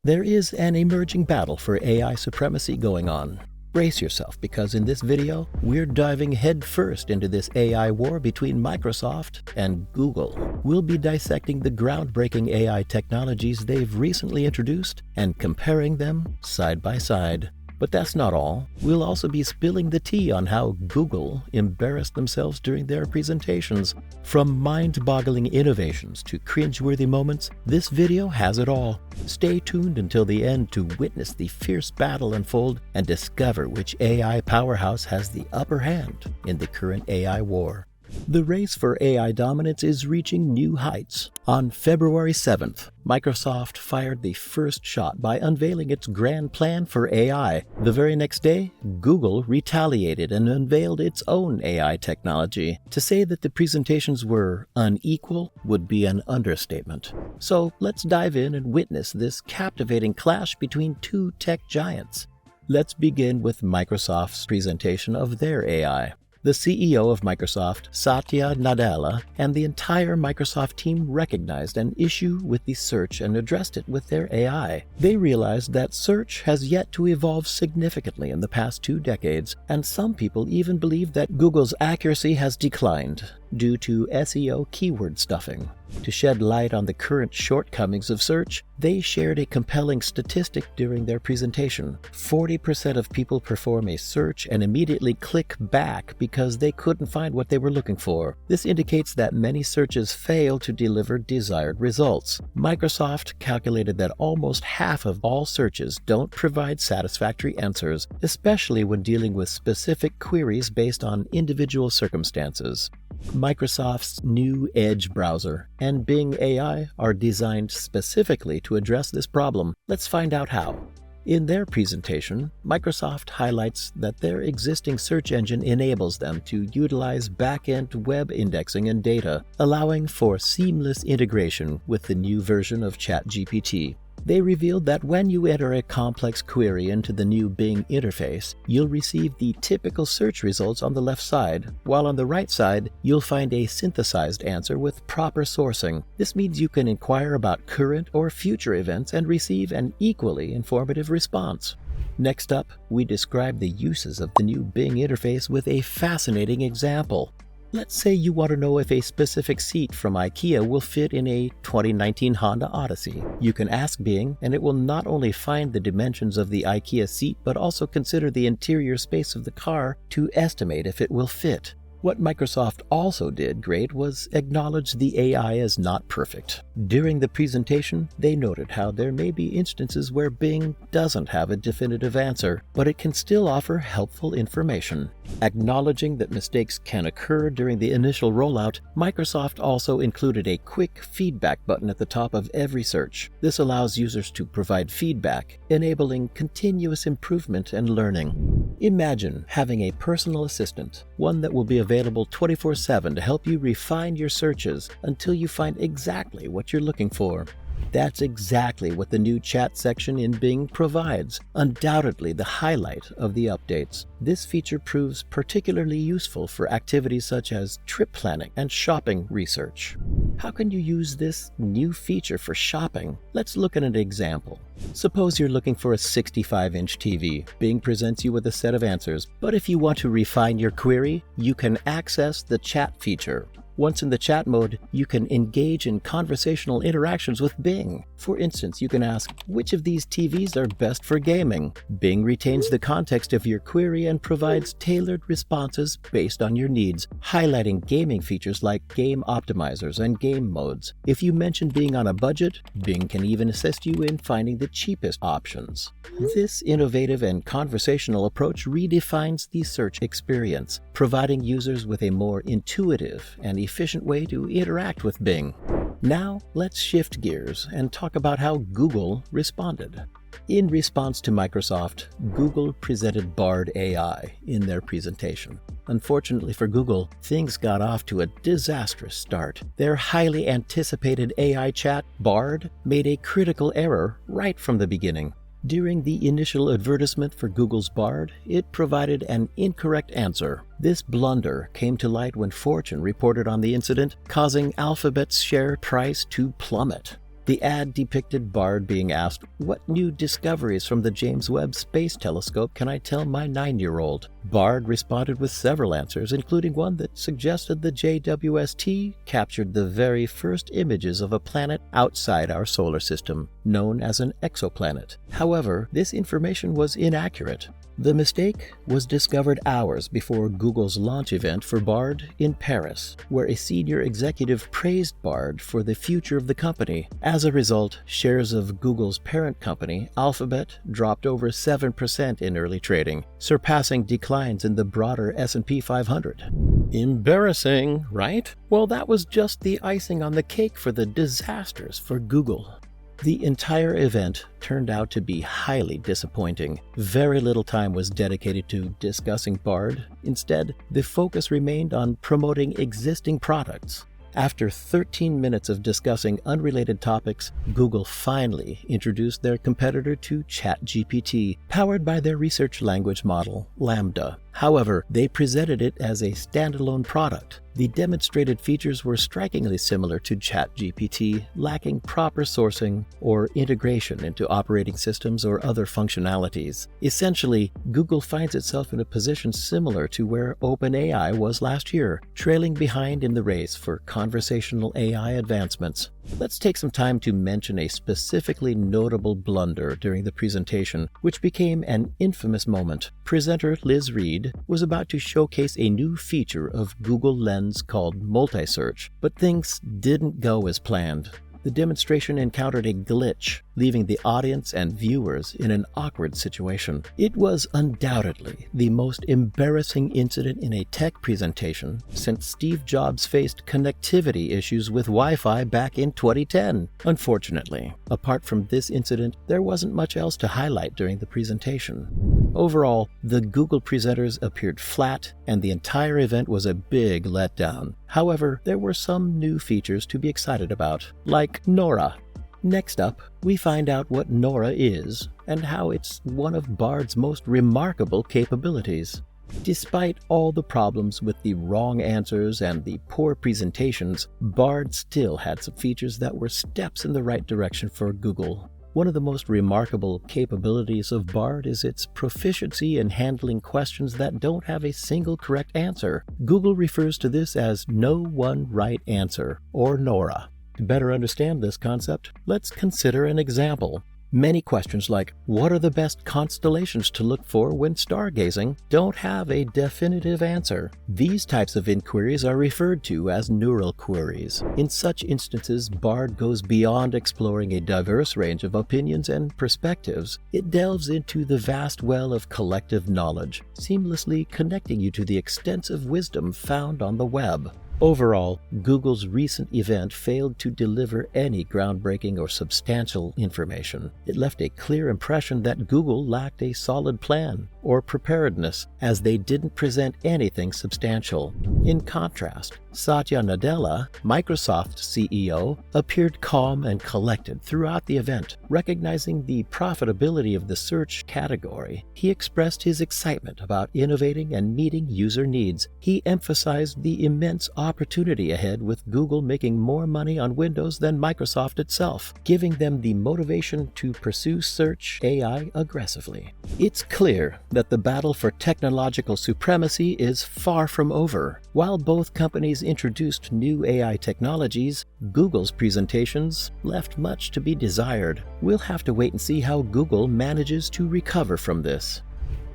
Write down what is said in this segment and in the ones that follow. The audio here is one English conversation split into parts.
There is an emerging battle for AI supremacy going on. Brace yourself, because in this video, we're diving headfirst into this AI war between Microsoft and Google. We'll be dissecting the groundbreaking AI technologies they've recently introduced and comparing them side by side. But that's not all. We'll also be spilling the tea on how Google embarrassed themselves during their presentations. From mind-boggling innovations to cringeworthy moments, this video has it all. Stay tuned until the end to witness the fierce battle unfold and discover which AI powerhouse has the upper hand in the current AI war. The race for AI dominance is reaching new heights. On February 7th, Microsoft fired the first shot by unveiling its grand plan for AI. The very next day, Google retaliated and unveiled its own AI technology. To say that the presentations were unequal would be an understatement. So let's dive in and witness this captivating clash between two tech giants. Let's begin with Microsoft's presentation of their AI. The CEO of Microsoft, Satya Nadella, and the entire Microsoft team recognized an issue with the search and addressed it with their AI. They realized that search has yet to evolve significantly in the past 2 decades, and some people even believe that Google's accuracy has declined due to SEO keyword stuffing. To shed light on the current shortcomings of search, they shared a compelling statistic during their presentation. 40% of people perform a search and immediately click back because they couldn't find what they were looking for. This indicates that many searches fail to deliver desired results. Microsoft calculated that almost half of all searches don't provide satisfactory answers, especially when dealing with specific queries based on individual circumstances. Microsoft's new Edge browser and Bing AI are designed specifically to address this problem. Let's find out how. In their presentation, Microsoft highlights that their existing search engine enables them to utilize back-end web indexing and data, allowing for seamless integration with the new version of ChatGPT. They revealed that when you enter a complex query into the new Bing interface, you'll receive the typical search results on the left side, while on the right side, you'll find a synthesized answer with proper sourcing. This means you can inquire about current or future events and receive an equally informative response. Next up, we describe the uses of the new Bing interface with a fascinating example. Let's say you want to know if a specific seat from IKEA will fit in a 2019 Honda Odyssey. You can ask Bing, and it will not only find the dimensions of the IKEA seat, but also consider the interior space of the car to estimate if it will fit. What Microsoft also did great was acknowledge the AI as not perfect. During the presentation, they noted how there may be instances where Bing doesn't have a definitive answer, but it can still offer helpful information. Acknowledging that mistakes can occur during the initial rollout, Microsoft also included a quick feedback button at the top of every search. This allows users to provide feedback, enabling continuous improvement and learning. Imagine having a personal assistant, one that will be available 24/7 to help you refine your searches until you find exactly what you're looking for. That's exactly what the new chat section in Bing provides, undoubtedly the highlight of the updates. This feature proves particularly useful for activities such as trip planning and shopping research. How can you use this new feature for shopping? Let's look at an example. Suppose you're looking for a 65-inch TV. Bing presents you with a set of answers, but if you want to refine your query, you can access the chat feature. Once in the chat mode, you can engage in conversational interactions with Bing. For instance, you can ask, which of these TVs are best for gaming? Bing retains the context of your query and provides tailored responses based on your needs, highlighting gaming features like game optimizers and game modes. If you mention being on a budget, Bing can even assist you in finding the cheapest options. This innovative and conversational approach redefines the search experience, providing users with a more intuitive and efficient way to interact with Bing. Now, let's shift gears and talk about how Google responded. In response to Microsoft, Google presented Bard AI in their presentation. Unfortunately for Google, things got off to a disastrous start. Their highly anticipated AI chat, Bard, made a critical error right from the beginning. During the initial advertisement for Google's Bard, it provided an incorrect answer. This blunder came to light when Fortune reported on the incident, causing Alphabet's share price to plummet. The ad depicted Bard being asked, "What new discoveries from the James Webb Space Telescope can I tell my 9-year-old?" Bard responded with several answers, including one that suggested the JWST captured the very first images of a planet outside our solar system, known as an exoplanet. However, this information was inaccurate. The mistake was discovered hours before Google's launch event for Bard in Paris, where a senior executive praised Bard for the future of the company. As a result, shares of Google's parent company, Alphabet, dropped over 7% in early trading, surpassing declines in the broader S&P 500. Embarrassing, right? Well, that was just the icing on the cake for the disasters for Google. The entire event turned out to be highly disappointing. Very little time was dedicated to discussing Bard. Instead, the focus remained on promoting existing products. After 13 minutes of discussing unrelated topics, Google finally introduced their competitor to ChatGPT, powered by their research language model, Lambda. However, they presented it as a standalone product. The demonstrated features were strikingly similar to ChatGPT, lacking proper sourcing or integration into operating systems or other functionalities. Essentially, Google finds itself in a position similar to where OpenAI was last year, trailing behind in the race for conversational AI advancements. Let's take some time to mention a specifically notable blunder during the presentation, which became an infamous moment. Presenter Liz Reed was about to showcase a new feature of Google Lens called multi-search, but things didn't go as planned. The demonstration encountered a glitch, leaving the audience and viewers in an awkward situation. It was undoubtedly the most embarrassing incident in a tech presentation since Steve Jobs faced connectivity issues with Wi-Fi back in 2010. Unfortunately, apart from this incident, there wasn't much else to highlight during the presentation. Overall, the Google presenters appeared flat, and the entire event was a big letdown. However, there were some new features to be excited about, like Nora. Next up, we find out what Nora is and how it's one of Bard's most remarkable capabilities. Despite all the problems with the wrong answers and the poor presentations, Bard still had some features that were steps in the right direction for Google. One of the most remarkable capabilities of Bard is its proficiency in handling questions that don't have a single correct answer. Google refers to this as no one right answer, or NORA. To better understand this concept, let's consider an example. Many questions like, what are the best constellations to look for when stargazing, don't have a definitive answer. These types of inquiries are referred to as neural queries. In such instances, Bard goes beyond exploring a diverse range of opinions and perspectives. It delves into the vast well of collective knowledge, seamlessly connecting you to the extensive wisdom found on the web. Overall, Google's recent event failed to deliver any groundbreaking or substantial information. It left a clear impression that Google lacked a solid plan or preparedness, as they didn't present anything substantial. In contrast, Satya Nadella, Microsoft CEO, appeared calm and collected throughout the event. Recognizing the profitability of the search category, he expressed his excitement about innovating and meeting user needs. He emphasized the immense opportunity ahead, with Google making more money on Windows than Microsoft itself, giving them the motivation to pursue search AI aggressively. It's clear that the battle for technological supremacy is far from over. While both companies introduced new AI technologies, Google's presentations left much to be desired. We'll have to wait and see how Google manages to recover from this.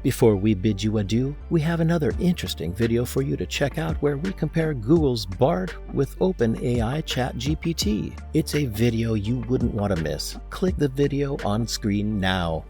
Before we bid you adieu, we have another interesting video for you to check out where we compare Google's Bard with OpenAI ChatGPT. It's a video you wouldn't want to miss. Click the video on screen now.